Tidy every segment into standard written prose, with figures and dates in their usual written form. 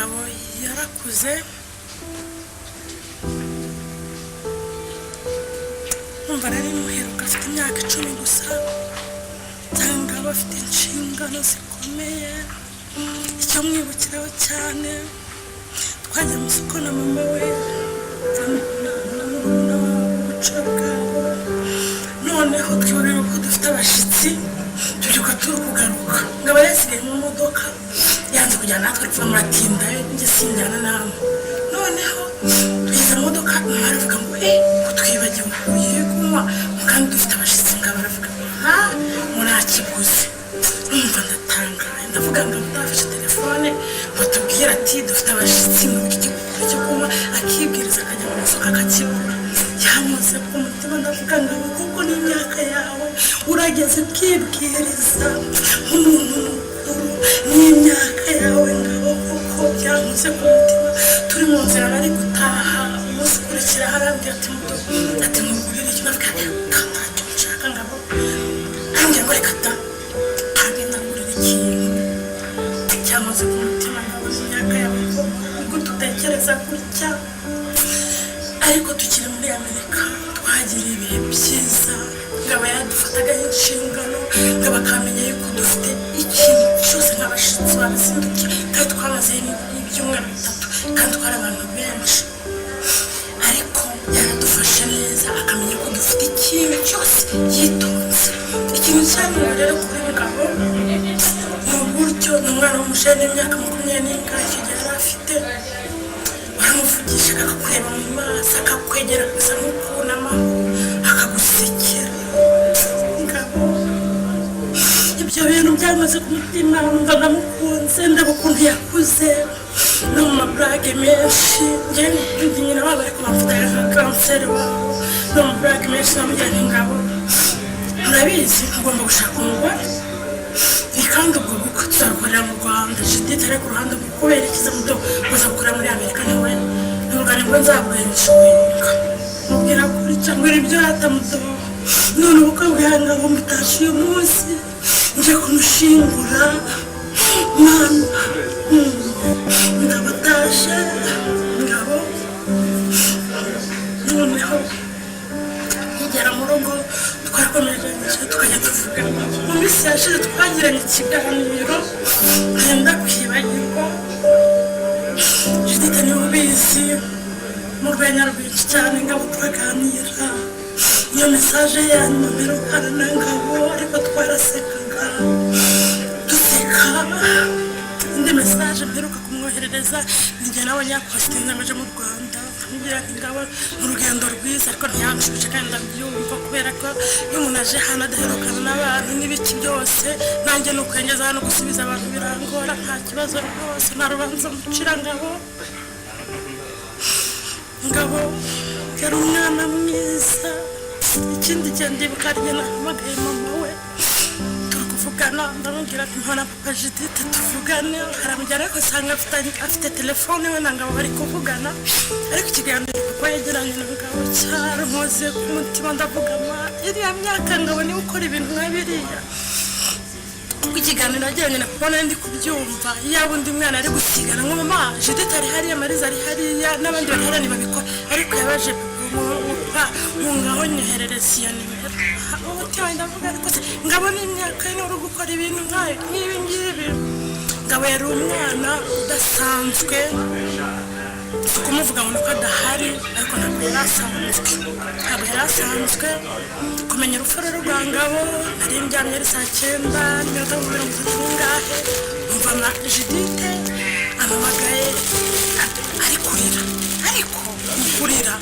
ngabo yarakuze umva nari muheruka afite imyaka 10 gusa cyangwa bafite inshingano zikomeye icyo mwibukiraho cyane twajya mu soko na mama we noneho twibonera ko dufite abashitsi tubyuka turi kugaruka ngaba yasigaye mu modoka yanze kujyana natwe kuva mu matinda njye sinjyana namwe noneho twize modoka baravuga ngo kutwibagiwe ugiye kunywa kandi dufite abashitsi ngaba baravuga murakiguze numva ndatangaye ndavuga ngo ndafashe telefone batubwira ati dufite abashitsi mu gikuru cyo kunywa akibwiriza akajya mu soko akakigura yamuze ku mutima ndavuga ngo kuko n'imyaka yawe urageze kwibwiriza umuntu mukuru n'imyaka yawe ngabo kuko byamuze ku mutima turi mu nzira nari gutaha umunsi ukurikira harambwira ati mugurire icyo navuga ntacyo nshaka ngabo ambwira ngo reka da kandi nagurira ikintu cyamuze ku mutima ngabo n'imyaka yawe kuko tutekereza gutya ariko tukiri muri Amerika twagira ibihe byiza ngaba yadufataga inshingano ngaba kamenya yuko dufite ikintu cyose nk'abashitsi babizindukiye kandi twamaze ibyumweru 3 kandi twari abantu benshi ariko yaradufashe neza akamenya ko dufite ikintu cyose yitonze ikintu cyane rero kuri ngabo mu buryo n'umwana w'umushene w'imyaka 20 yari afite baramuvugisha akakureba mu maso akakwegera gusa nk'ukunama akagusekera ngabo ibyo bintu byamaze ku mutima mva ndamukunze ndaba ukuntu yakuze no mu maburage menshi njye nyina wabo ariko bamfataga nka kanseri wabo no mu maburage menshi namujyana ingabo murabizi ngomba gushaka umugore ni kandi ubwo bukwe tuzakorera mu Rwanda Judith ari ku ruhande kuberekeza muto gusa gukorera muri Amerika nawe n'urugane ngo nzabuganisha winga mubwira kuri cyangwa ibyo yatamuto none ubukwe bwanga ngo mutashi uyu munsi nje kumushingura mana ndabatashe ngabo noneho ngera mu rugo twakomeje tukajya tuvuga mu minsi yashize twagiranye ikiganiro nkenda kwibagirwa Judith niwe ubizi mu rwenya rwinshi cyane ngabo turaganira iyo mesaje yanyu mperukana na ngabo ariko twarasekaga duseka indi mesaje mperuka kumwoherereza njye nawe nyakositine amaje mu Rwanda ngira ngabo mu rugendo rwiza ariko ntiyanshuje kandi ndabyumva kubera ko iyo umuntu aje hano adaherukana n'abantu n'ibiki byose nanjye nukwengeza hano gusubiza abantu birangora nta kibazo rwose nta rubanza mucira ngabo yari umwana mwiza ikindi gihe ndibuka rye nahamagaye mama we tukuvugana ndamubwira ati mpana papa Judith tuvugane haramujyana ariko usanga afite telefone we na ngabo bari kuvugana ariko ikiganiro papa yegeranye na ngabo cyaramuze ku mutima ndavuga iriya myaka ngabo niwe ukora ibintu nka biriya ikiganiro agiranye na papa ndi kubyumva yaba undi mwana ari gusigana ngo mama Judith ari hariya Mariza ari hariya n'abandi bari hariya babikora ariko yabaje ngaho nyoherereza iyo nimero umutima ndavuga ariko ngabo n'imyaka ye uri gukora ibintu nk'ibi ngibi ngabo yari umwana udasanzwe kumuvuga ngo nuko adahari ariko ntabwo yari asanzwe kumenya urupfu rwa ngabo nari ndyamye ari saa 9 n'iminota 30 ngahe numva na Judith amamagaye ari kurira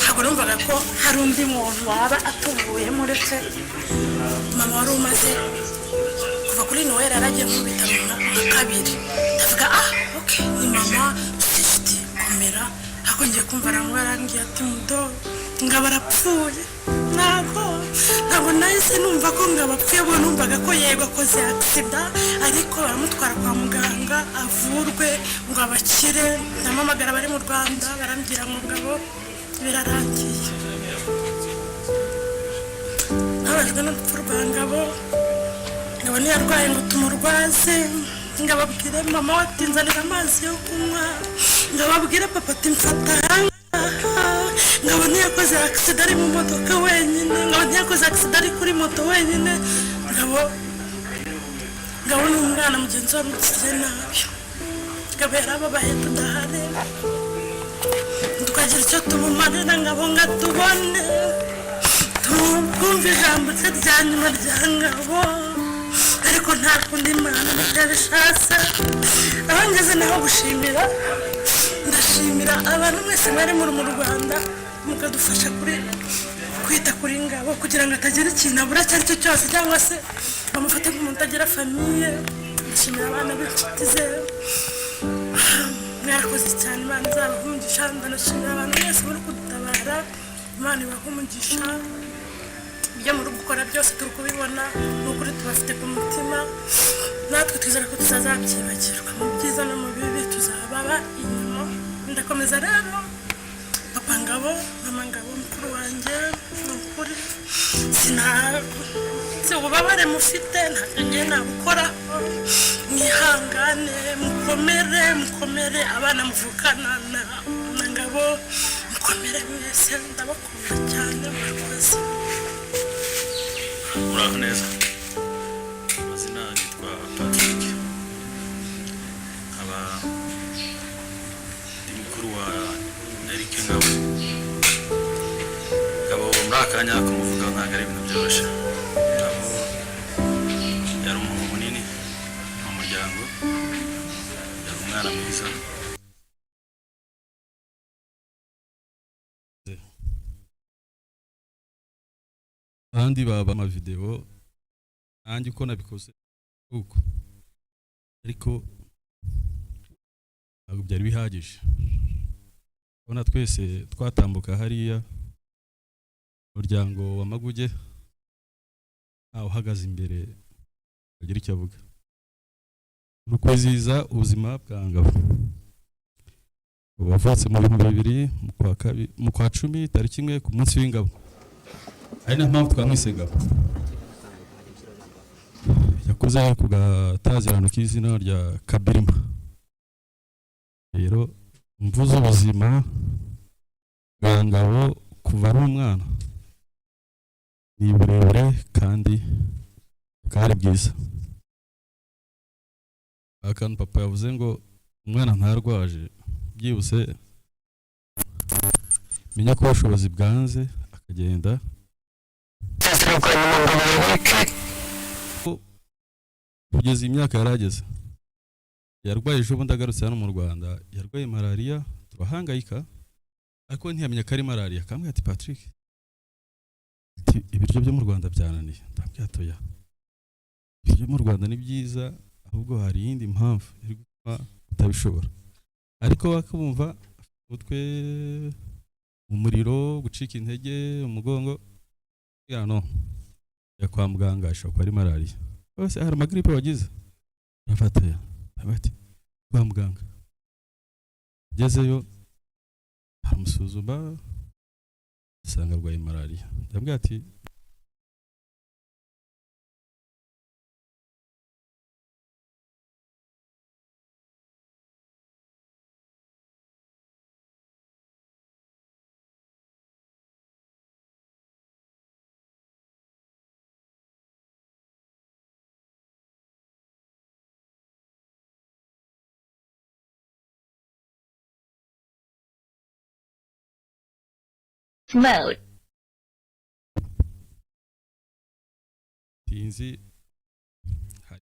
ntabwo numvaga ko hari undi muntu waba atuvuyemo uretse mama wari umaze kuva kuri Noel aragiye mu bitaro nka 2 ndavuga okay ni mama komera ako ngiye kumva arangiye ati mudo ngabo arapfuye ntabwo nahise numva ko ngabo apfuye bo numvaga ko yego akoze accident ariko baramutwara kwa muganga avurwe ngo abakire ndamamagara bari mu Rwanda barambwira ngo ngabo birarangiye nabajwe n'urupfu rwa ngabo ntiyarwaye ngo tumurwaze ngababwire mama ati nzanira amazi yo kunywa, ngababwire papa ati mfata ngabona yakoze accident ari mu modoka wenyine, ngabona yakoze accident ari kuri moto wenyine, ngabona umwana mugenzi wa mukiriye nabi, ngabera babaye tudahari, tukagira icyo tumumarira ngabo nga tubone twumva ijambo rye rya nyuma rya ngabo, ariko nta kundi Imana ntibyabishatse. Aho ngeze naho gushimira, ndashimira abantu mwese bari mu Rwanda mukadufasha kwita kuri ngabo kugira ngo atagira ikintu abura icyo ari cyo cyose, cyangwa se bamufate nk'umuntu utagira famiye. Ndashimira abana b'inshuti ze, mwarakoze cyane, Imana izabahe umugisha. Ndanashimira abantu mwese bari kudutabara, Imana ibahe umugisha. Ibyo muri gukora byose turi kubibona, n'ukuri tubafite ku mutima, natwe twizera ko tuzazabyibagirwa, mu byiza no mu bibi tuzababa inyuma. Ndakomeza rero papa Ngabo, mama Ngabo, mukuru wanjye, ni ukuri si ububabare mufite ntacyo ngiye nabukora, mwihangane, mukomere abana muvukana na Ngabo, mukomere mwese, ndabakunda cyane, murakoze. Muraho neza. Amazina yitwa Patrick, aba ndi mukuru wa Eric Ngabo. Ngabo muri akanya kumuvuga ntabwo ari ibintu byoroshye. Ngabo yari umuntu munini mu muryango, yari umwana mwiza. Ahandi baba amavideo nanjye uko nabikoze uko, ariko ntabwo byari bihagije. Ubona twese twatambuka hariya umuryango wa Maguge ntawe uhagaze imbere agira icyo avuga. Ni ukwizihiza ubuzima bwa Ngabo wavutse mu 2000 mu kwa 10 tariki 1 ku munsi w'Ingabo, ari na mpamvu twamwise Ngabo. Yakoze ku gatazirano k'izina rya Kabirima. Rero mvuze ubuzima bwa Ngabo kuva ari umwana ni burebure kandi bwari bwiza. Akantu papa yavuze ngo umwana ntarwaje, byibuse menya ko ubushobozi bwanze akagenda kugeza imyaka yarageze. Yarwaye ejo bundi agarutse hano mu Rwanda, yarwaye malaria, turahangayika ariko ntiyamenya ko ari malaria. Akambwira ati Patrick, ibiryo byo mu Rwanda byananiye. Ndabwira atoya, ibiryo mu Rwanda ni byiza, ahubwo hari iyindi mpamvu iri gutuma utabishobora. Ariko bakumva utwe umuriro, gucika intege, umugongo, no ya kwa muganga ashobora kuba ari malaria. Bose hari amagripe wagize, arafataya abati kwa muganga. Gezeyo aramusuzuma asanga arwaye malaria. Ndabwira ati mode. Tinzi hari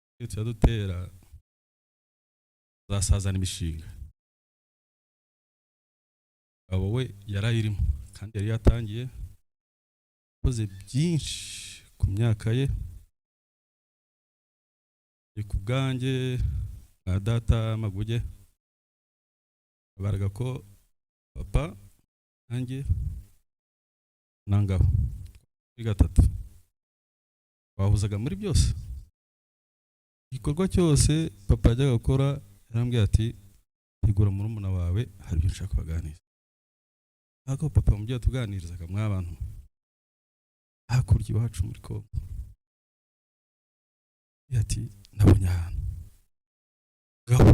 dutera zasazana imishinga. Abo we yarayirimo kandi yari yatangiye koze byinshi ku myaka ye. Ku bwanjye nka data Maguge baraga ko papa nanjye na Ngabo kuri gatatu bahuzaga muri byose. Igikorwa cyose papa ajyaga gukora yarambwiye ati tegura murumuna wawe hari ibyo nshaka kubaganiriza. Ako papa mu byo tuganirizaga mw'abantu hakurya iwacu muri Kongo, yati nabonye ahantu ngabo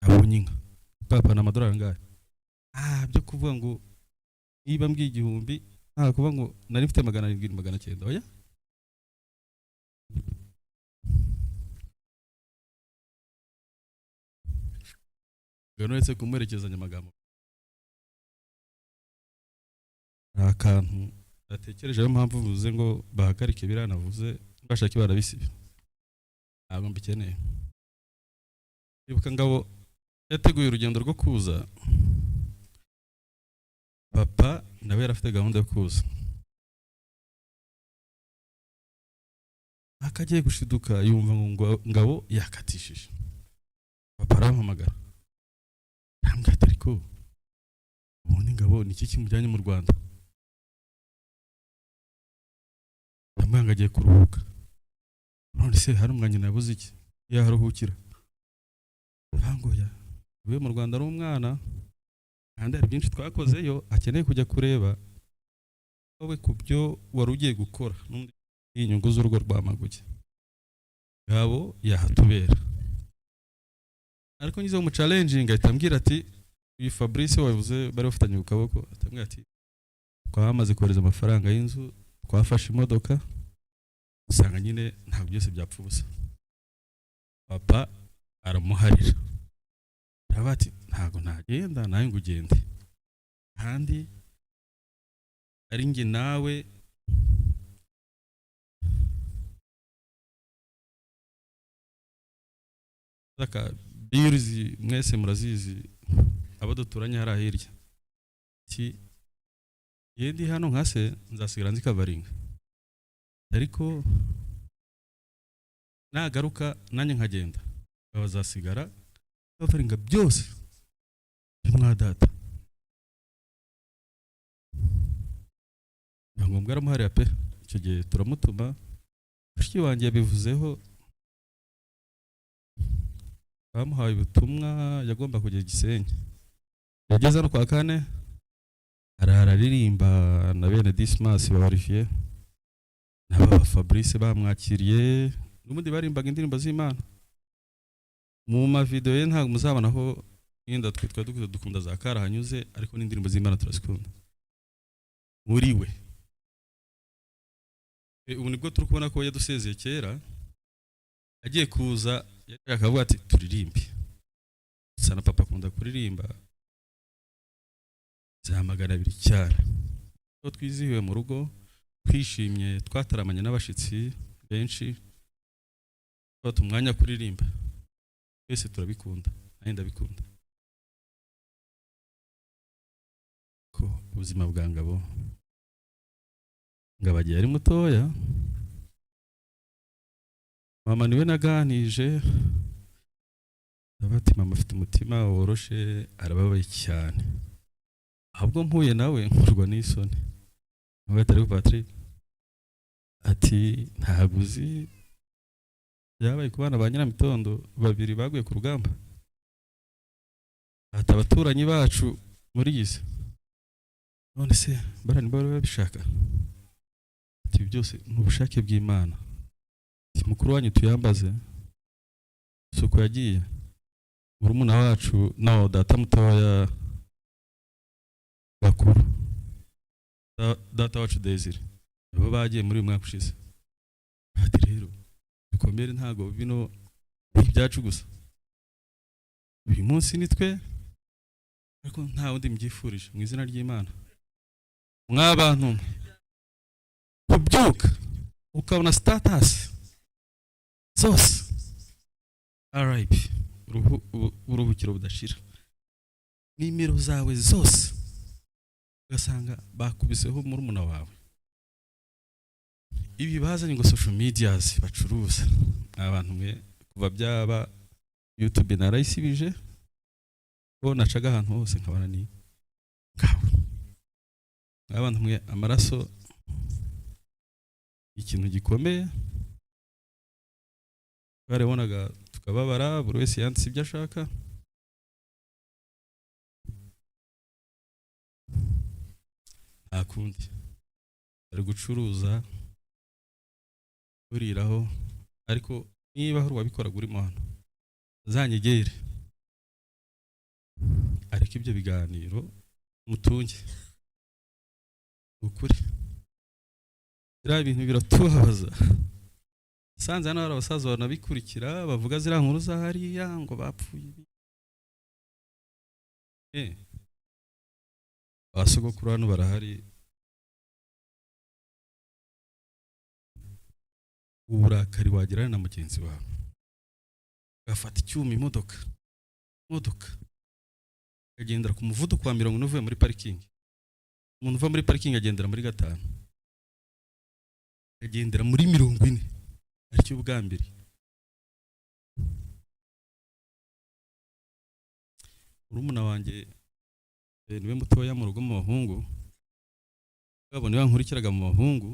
abonye inka papa na amadolari angahe byo kuvuga ngo niba mbwiye igihumbi nta kuvuga ngo nari mfite 700 oya uretse kumuherekezanya amagambo akantu atekereje ayo mpamvu uvuze ngo bahagarike biranavuze bashaka barabisiba ntabwo mbikeneye ibuka ngabo yateguye urugendo rwo kuza papa nawe yarafite gahunda yo kuza akagiye gushiduka yumva ngo ngabo yakatishije papa arampamagara ambwira ariko ubundi ngabo ni iki kimujyanye mu Rwanda amanga agiye kuruhuka none se hari umwanya nabuze iki yaharuhukira bangoya uwe mu Rwanda ari umwana kandi hari byinshi twakozeyo akeneye kujya kureba wowe kubyo wari ugiye gukora n'inyungu z'urugo rw'amaguge ngabo yahatubera ariko ngize mu challenging ahita ambwira ati uyu Fabrice wavuze bari bafatanye ku kaboko atambwira ati twamaze kohereza amafaranga y'inzu twafashe imodoka usanga nyine ntabwo byose byapfa ubusa papa aramuharira ati ntabwo ntagenda nawe ngo ugende kandi ari nge nawe saka birizi mwese murazizi abo duturanye hari ahirya ki yendi hano nkase nzasigara nzikavaringa ariko nagaruka nanjye nkagenda bazasigara bavaringa byose mwadata ngombwa aramuhariya pe icyo gihe turamutuma mushiki wanjye yabivuzeho bamuhaye ubutumwa yagomba kujya Gisenyi yageze no kwa kane araririmba na bene Dismas babarifiye n'aba Fabrice bamwakiriye n'umundi barimbaga indirimbo z'Imana mu ma video ye ntabwo muzabonaho yenda twitwa dukunda za karahanyuze ariko n'indirimbo z'Imana turazikunda muri we ubu nibwo turi kubona ko yadusezeye kera agiye kuza akavuga ati turirimbe sana papa akunda kuririmba za 200 cyane ko twizihiwe mu rugo twishimye twataramanye n'abashitsi benshi bafata umwanya kuririmba twese turabikunda nayo ndabikunda ko ubuzima bwa ngabo ngabagiye ari mutoya mama niwe naganije abati mama afite umutima woroshe arababaye cyane ahubwo mpuye nawe nkurwa n'isoni nawe atari Patrick ati ntaguzi yabaye kubana ba Nyiramitondo babiri baguye ku rugamba ati abaturanyi bacu muri gize none se barani bari babishaka ati byose n'ubushake bw'Imana mukuru wanyu tuyambaze suko yagiye murumuna wacu no data mutoya bakuru data wacu Desire bo bagiye muri uyu mwaka ushize ati rero bikomere ntago bino ibyacu gusa uyu munsi nitwe ariko nta wundi mbyifurije mu izina ry'Imana mwabantu kubyuka ukabona status zose RIP uruhukiro budashira nimero zawe zose ugasanga bakubiseho murumuna wawe ibi bazanye ngo social medias bacuruza abantu mwe kuva byaba YouTube narayisibije ko nacaga ahantu hose nkabana ni ngaho abantu mwe amaraso ikintu gikomeye barebonaga tukababara buri wese yanditse ibyo ashaka akundi ari gucuruza uriraho ariko niba hari wabikoraga urimo hano zanyegere ariko ibyo biganiro mutunge ukuri biriya bintu biratubabaza sanze hano hari abasaza banabikurikira bavuga ziriya nkuru za hariya ngo bapfuye abasogokuru hano barahari uburakari wagirana na mugenzi wawe ugafata icyuma imodoka akagendera ku muvuduko wa 40 uvuye muri parikingi. Umuntu uva muri parikingi agendera muri 5 agendera muri 40 aricyo bwa mbere. Urumuna wanjye niwe mutoya mu rugo mu bahungu, babone bankurikiraga mu bahungu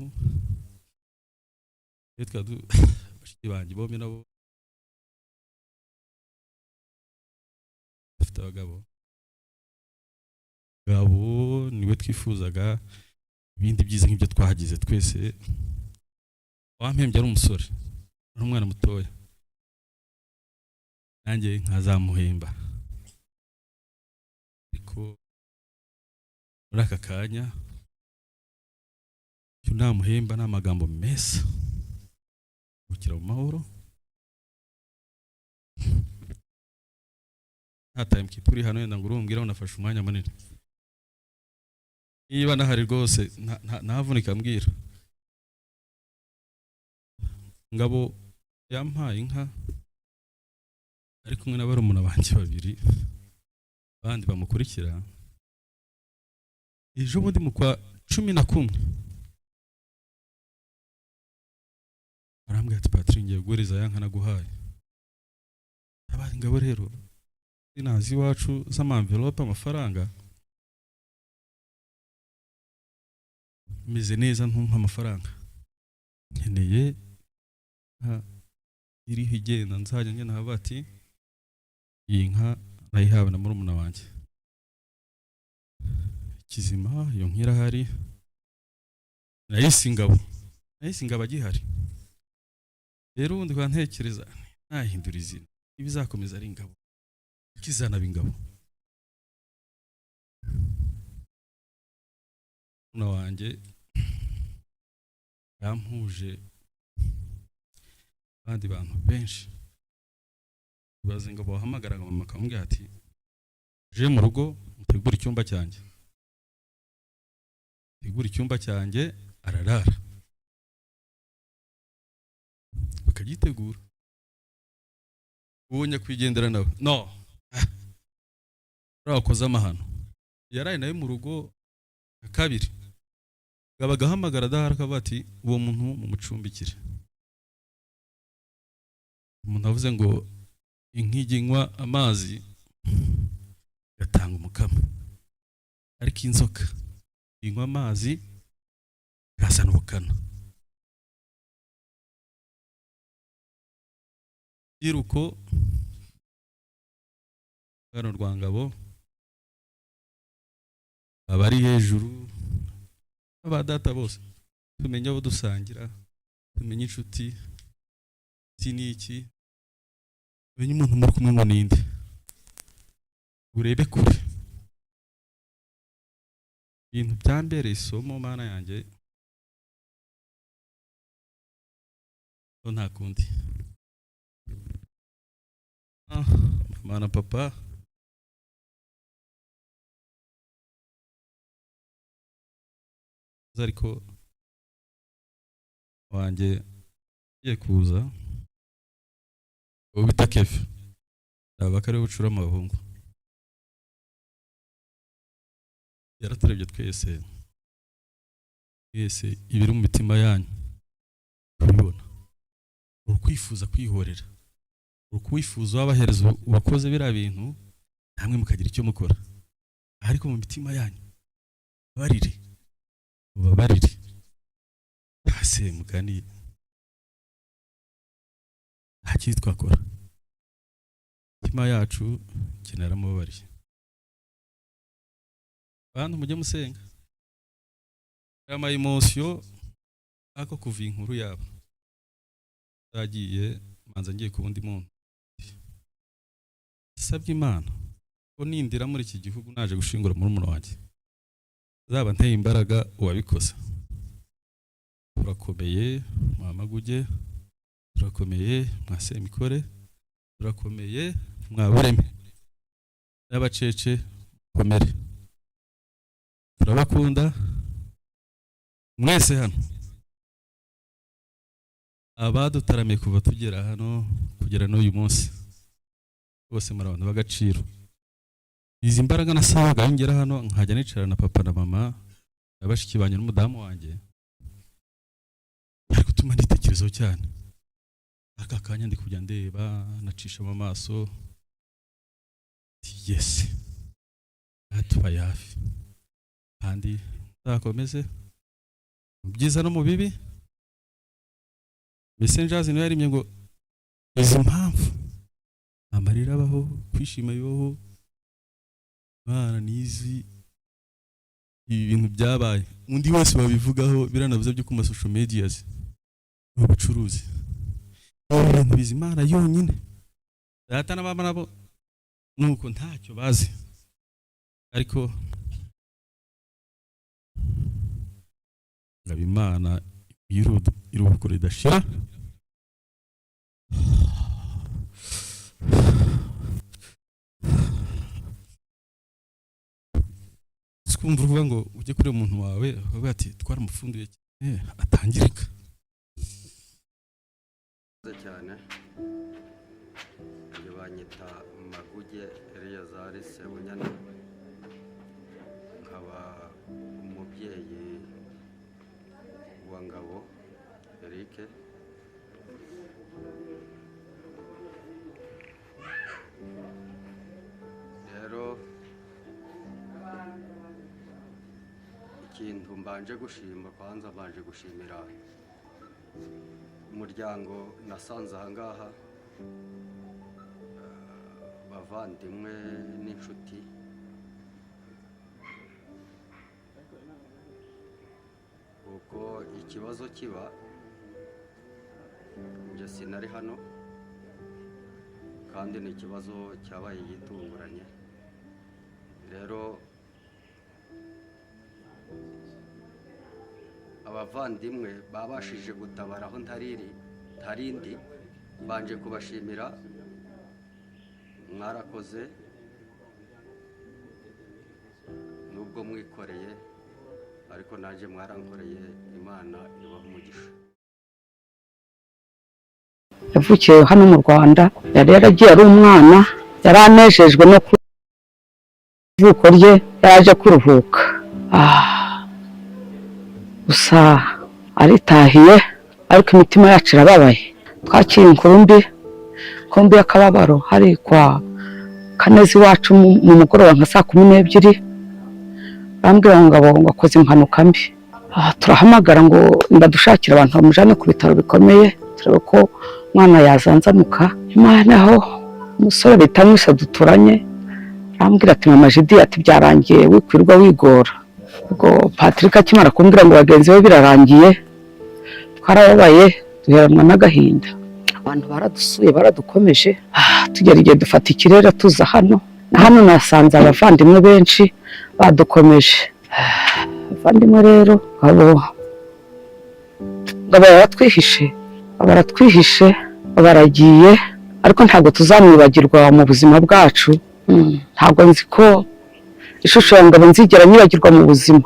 bashiki banjye bombi nabo bafite abagabo niwe twifuzaga ibindi byiza nk'ibyo twahagize twese. Wampembye ari umusore ari umwana mutoya nanjye nkazamuhemba, ariko muri aka kanya icyo namuhemba ni amagambo meza, gukira mu mahoro nta time kipuri hano yenda ngo urumbwira unafashe umwanya munini. Niba nahari rwose ntavunika mbwira. Ngabo yampaye inka ari kumwe n'abarumuna banjye babiri abandi bamukurikira. Ejo bundi mu kwa 11 arambwira ati Patrick ngiye kuguriza ya nka naguhaye. Abandi ngabo rero sinazi iwacu z'amamvelope amafaranga meze neza ntumpa amafaranga nkeneye iriho igenda nzajya ngena haba ati iyi nka nayihawe na murumuna wanjye Kizima. Iyo nkira hari nahise ingabo agihari. Rero ubundi kwantekereza nahindura izina ibizakomeza ari ingabo kizana b'ingabo. Murumuna wanjye yampuje abandi bantu benshi bazi ngo bahamagaraga mama akamubwira ati je mu rugo mutegura icyumba cyanjye ararara bakagitegura. Ubonye kwigendera nawe no rakoze amahano yaraye nawe mu rugo kabiri gabagahamagara dahara kabati uwo muntu mu mucumbikire. Umuntu avuze ngo inkiginywa amazi gatanga umukamo, ariko inzoka inywa amazi gasana ubukana. Iruko hano Rwangabo abari hejuru abadata bose tumenye abo dusangira, tumenye inshuti niki, umenye umuntu muri kumwe ngo ninde, urebe kure. Ibintu byambereye isomo mana yanjye nta kundi. Mama na papa ariko wanjye ye kuza ubita kefe abakare bucura amahungu yaraturebye twese ibiri mu mitima yanyu kubibona, urukwifuza kwihorera, urukwifuza wabahereza wakoze biriya bintu namwe mukagira icyo mukora, ariko mu mitima yanyu babarire hase mugani ntakiri twakora. Mitima yacu kinara mubabariye. Bantu mujye musenga ama emotion ako kuva inkuru yabo zagiye manza ngiye ku wundi muntu sabye Imana ko nindira muri iki gihugu naje gushingura muri umuntu wanjye zaba nteye imbaraga uwabikoze. Turakomeye Mwamaguge, turakomeye Mwasemikore, turakomeye Mwabureme n'abacece komere. Turabakunda mwese hano, abadutaramiye kuva tugera hano kugera n'uyu munsi bose muri abantu b'agaciro. Izi mbaraga nasabaga ngera hano nkajya nicara na papa na mama abashiki banye n'umudamu wanjye, ari gutuma nditekerezaho cyane. Aka kanya ndi kujya ndeba nacisha mu maso, yes atubaye hafi kandi nzakomeze mu byiza no mu bibi. Messengers niyo yarimye ngo izi mpamvu amarira abaho, kwishima bibaho, bana nizi ibintu byabaye undi wese babivugaho biranavuze byo ku social medias no bucuruzi. Ibintu bizimana yonyine data na mama nabo nuko ntacyo bazi, ariko ngabimana iruhuko ridashira. Sikumva uvuga ngo ujye kuri umuntu wawe bavuga ati twaramufunduye atangirika cyane. Banyita Maguge Eliyazari Sebunyana, nkaba umubyeyi wa Ngabo Eric. Rero ikintu mbanje gushima, kwanza mbanje gushimira umuryango nasanze aha ngaha, bavandimwe n'inshuti. Uko ikibazo kiba njye sinari hano, kandi ni ikibazo cyabaye gitunguranye. Rero abavandimwe babashije gutabara aho ntarindi, banje kubashimira. Mwarakoze nubwo mwikoreye, ariko naje mwarankoreye. Imana ibaha umugisha. Yavukiye hano mu Rwanda, yari yaragiye ari umwana, yari anejejwe no kuvuko rye, yaraje kuruhuka. Gusa aritahiye, ariko imitima yacu irababaye. Twakira inkurumbi y'akababaro hari kwa Kanezi wacu mu mugoroba nka 12:00, bambwira ngo akoze impanuka mbi. Turahamagara ngo ndadushakira abantu bamujane ku bitaro bikomeye, turebe ko mwana yazanzamuka. Imana aho umusore bitamwise duturanye, bambwira ati mama Jidi ati byarangiye, wikwirwa wigora. Ubwo Patrick akimara kumbwira ngo bagenzi be birarangiye, twarababaye duheranwa n'agahinda. Abantu baradusuye baradukomeje, tugera igihe dufata ikirere tuza hano. Na hano nasanze abavandimwe benshi badukomeje. Abavandimwe rero abo baratwihishe, baragiye, ariko ntabwo tuzamwibagirwa mu buzima bwacu. Ntabwo nzi ko ishusho ya Ngabo nzigera nyibagirwa mu buzima.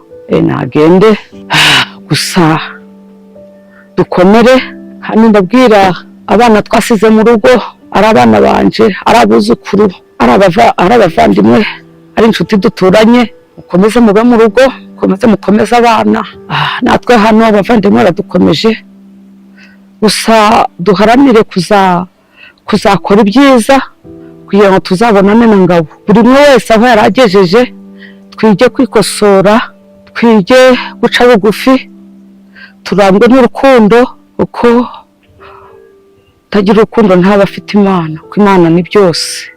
Nagende gusa dukomere. Hano ndabwira abana twasize mu rugo, ari abana banje, ari abuzukuru, ari abavandimwe, ari inshuti duturanye, mukomeze mube mu rugo, mukomeze abana. Natwe hano abavandimwe baradukomeje. Gusa duharanire kuzakora ibyiza kugira ngo tuzabonane na Ngabo. Buri umwe wese aho yaragejeje, twige kwikosora, twige guca bugufi, turangwe n'urukundo, uko tagira urukundo ntaba afite Imana, ko Imana ni byose.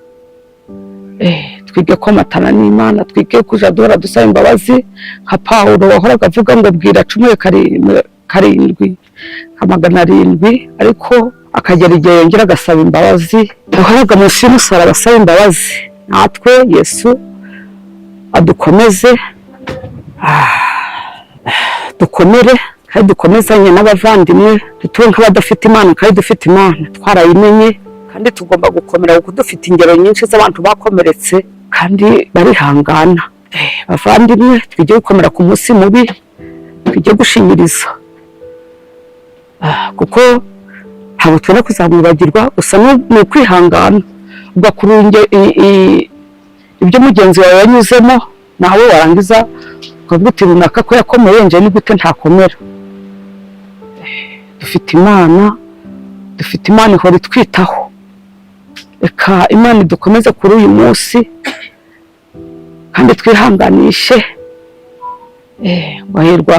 Twige komatana n'Imana, twige kuja duhora dusaba imbabazi nka Pawulo wahoraga avuga ngo bwira 10 karindwi nka 700, ariko akagera igihe yongera agasaba imbabazi, yahoraga munsi y'umusaraba asaba imbabazi. Natwe Yesu adukomeze, dukomere kandi dukomezanye n'abavandimwe, dutube nk'abadafite Imana kandi dufite Imana twarayimenye, kandi tugomba gukomera kuko dufite ingero nyinshi z'abantu bakomeretse kandi barihangana. Bavandimwe, twige gukomera ku munsi mubi, twige gushinyiriza kuko ntabwo tubona kuzamwibagirwa, gusa ni ukwihangana ugakurunge ibyo mugenzi wawe yanyuzemo, nawe warangiza ukavuga uti runaka ko yakomeye nje ni gute ntakomera. Dufite Imana ihora itwitaho. Reka Imana idukomeze kuri uyu munsi kandi twihanganishe, bahirwa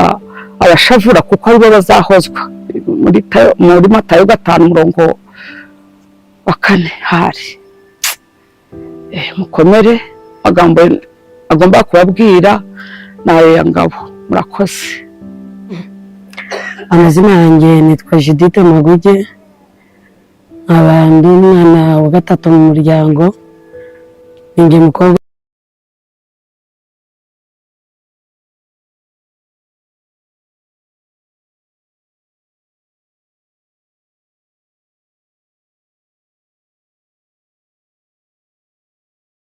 abashavura kuko aribo bazahozwa. Muri Matayo 5:4 hari mukomere, amagambo agomba kubabwira nayo ya Ngabo. Murakoze. Amazina yanjye nitwa Judith Maguge, nkaba ndi umwana wa gatatu mu muryango, ninjye mukobwa